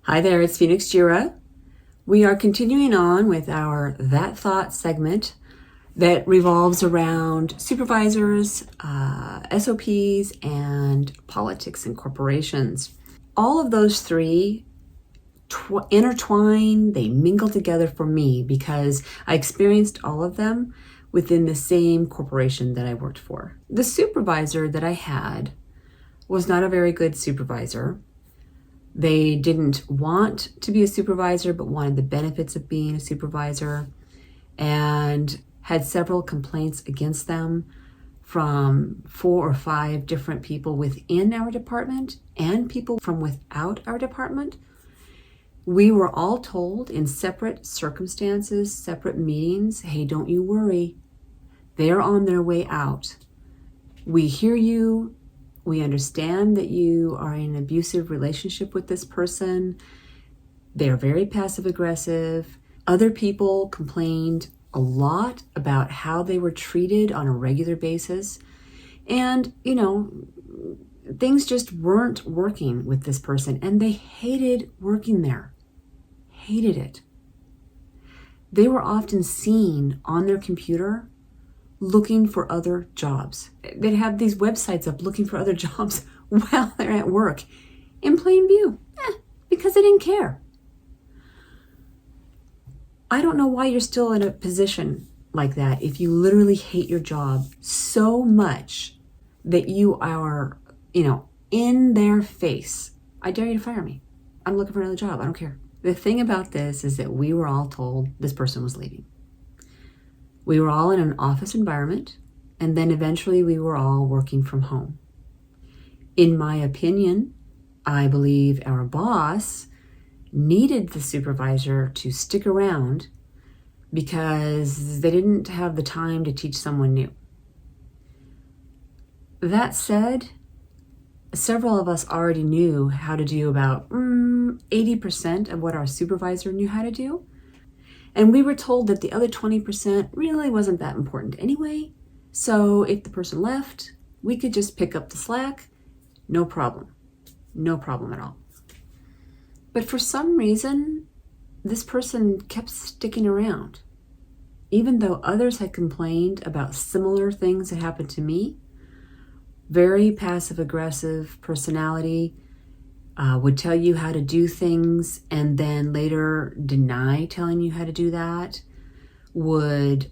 Hi there, it's Phoenix Jira. We are continuing on with our That Thought segment that revolves around supervisors, SOPs, and politics in corporations. All of those three intertwine, they mingle together for me because I experienced all of them within the same corporation that I worked for. The supervisor that I had was not a very good supervisor. They didn't want to be a supervisor, but wanted the benefits of being a supervisor, and had several complaints against them from 4 or 5 different people within our department and people from without our department. We were all told in separate circumstances, separate meetings, hey, don't you worry. They're on their way out. We hear you. We understand that you are in an abusive relationship with this person. They're very passive aggressive. Other people complained a lot about how they were treated on a regular basis. And, things just weren't working with this person, and they hated working there. Hated it. They were often seen on their computer looking for other jobs. They'd have these websites up looking for other jobs while they're at work in plain view, because they didn't care. I don't know why you're still in a position like that if you literally hate your job so much that you are, in their face. I dare you to fire me. I'm looking for another job. I don't care. The thing about this is that we were all told this person was leaving. We were all in an office environment, and then eventually we were all working from home. In my opinion, I believe our boss needed the supervisor to stick around because they didn't have the time to teach someone new. That said, several of us already knew how to do about 80% of what our supervisor knew how to do. And we were told that the other 20% really wasn't that important anyway. So if the person left, we could just pick up the slack. No problem. No problem at all. But for some reason, this person kept sticking around. Even though others had complained about similar things that happened to me, very passive-aggressive personality, would tell you how to do things and then later deny telling you how to do that, would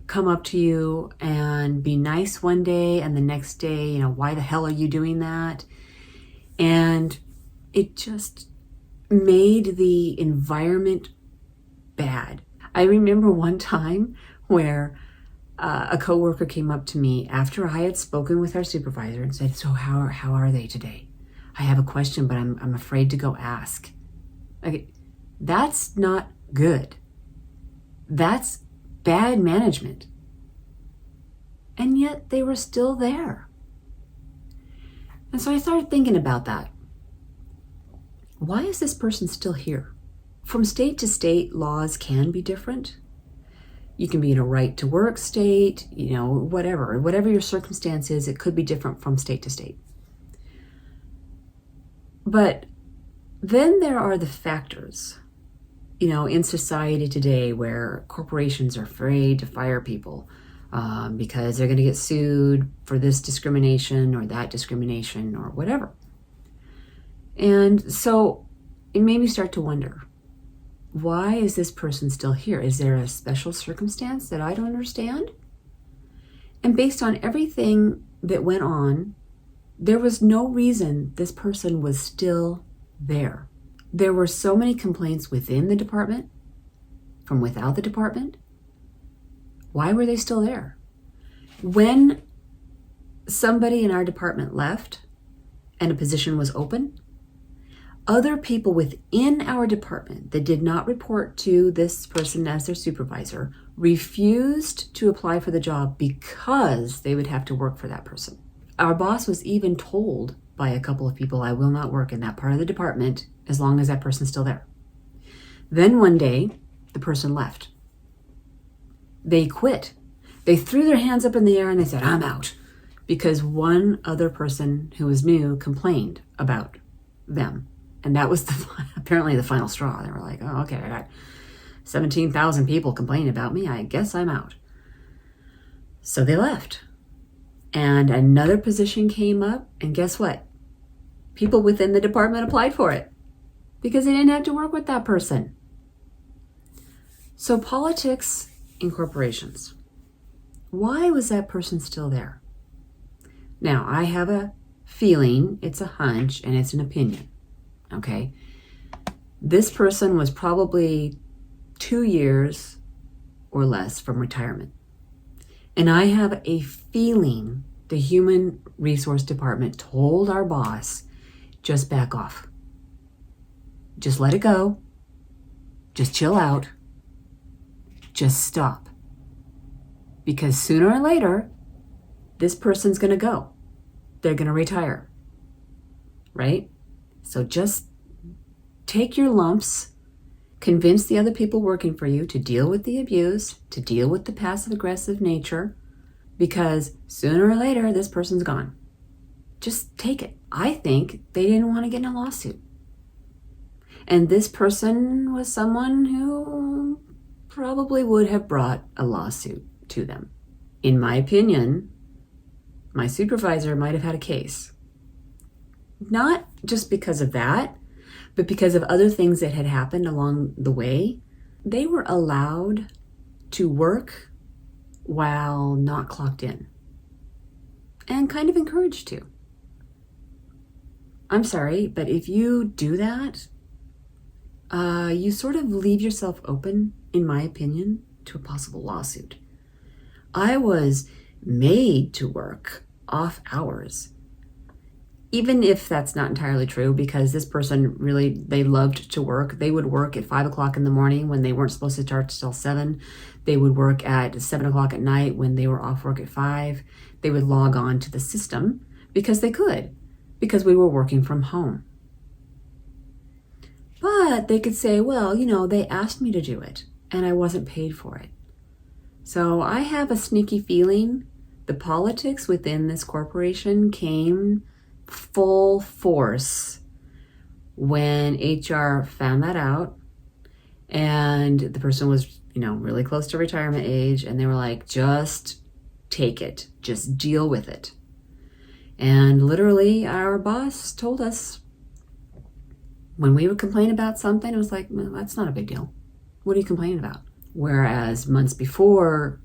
come up to you and be nice one day and the next day, why the hell are you doing that? And it just made the environment bad. I remember one time where a coworker came up to me after I had spoken with our supervisor and said, so how are they today? I have a question, but I'm afraid to go ask. Okay, that's not good. That's bad management. And yet they were still there. And so I started thinking about that. Why is this person still here? From state to state, laws can be different. You can be in a right to work state, whatever your circumstance is, it could be different from state to state. But then there are the factors, in society today where corporations are afraid to fire people because they're going to get sued for this discrimination or that discrimination or whatever. And so it made me start to wonder, why is this person still here? Is there a special circumstance that I don't understand? And based on everything that went on, there was no reason this person was still there. There were so many complaints within the department, from without the department. Why were they still there? When somebody in our department left and a position was open, other people within our department that did not report to this person as their supervisor refused to apply for the job because they would have to work for that person. Our boss was even told by a couple of people, I will not work in that part of the department as long as that person's still there. Then one day, the person left. They quit. They threw their hands up in the air and they said, I'm out, because one other person who was new complained about them And that was apparently the final straw. They were like, oh, okay, I got 17,000 people complaining about me. I guess I'm out. So they left. And another position came up. And guess what? People within the department applied for it because they didn't have to work with that person. So politics in corporations. Why was that person still there? Now, I have a feeling, it's a hunch, and it's an opinion. Okay? This person was probably 2 years or less from retirement. And I have a feeling the human resource department told our boss, just back off. Just let it go. Just chill out. Just stop. Because sooner or later, this person's going to go. They're going to retire. Right? So just take your lumps, convince the other people working for you to deal with the abuse, to deal with the passive-aggressive nature, because sooner or later, this person's gone. Just take it. I think they didn't want to get in a lawsuit. And this person was someone who probably would have brought a lawsuit to them. In my opinion, my supervisor might have had a case. Not just because of that, but because of other things that had happened along the way. They were allowed to work while not clocked in, and kind of encouraged to. I'm sorry, but if you do that, you sort of leave yourself open, in my opinion, to a possible lawsuit. I was made to work off hours, even if that's not entirely true, because this person really, they loved to work. They would work at 5 o'clock in the morning when they weren't supposed to start till 7. They would work at 7 o'clock at night when they were off work at 5. They would log on to the system because they could, because we were working from home. But they could say, well, they asked me to do it and I wasn't paid for it. So I have a sneaky feeling the politics within this corporation came full force when HR found that out, and the person was, really close to retirement age, and they were like, just take it, just deal with it. And literally our boss told us when we would complain about something, it was like, well, that's not a big deal. What are you complaining about? Whereas months before,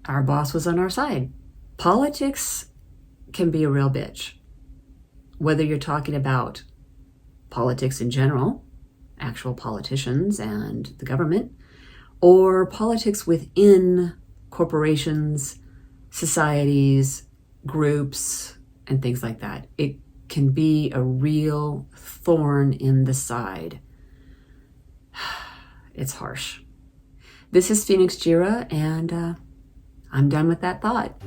our boss was on our side. Politics can be a real bitch. Whether you're talking about politics in general, actual politicians and the government, or politics within corporations, societies, groups, and things like that. It can be a real thorn in the side. It's harsh. This is Phoenix Jira, and I'm done with that thought.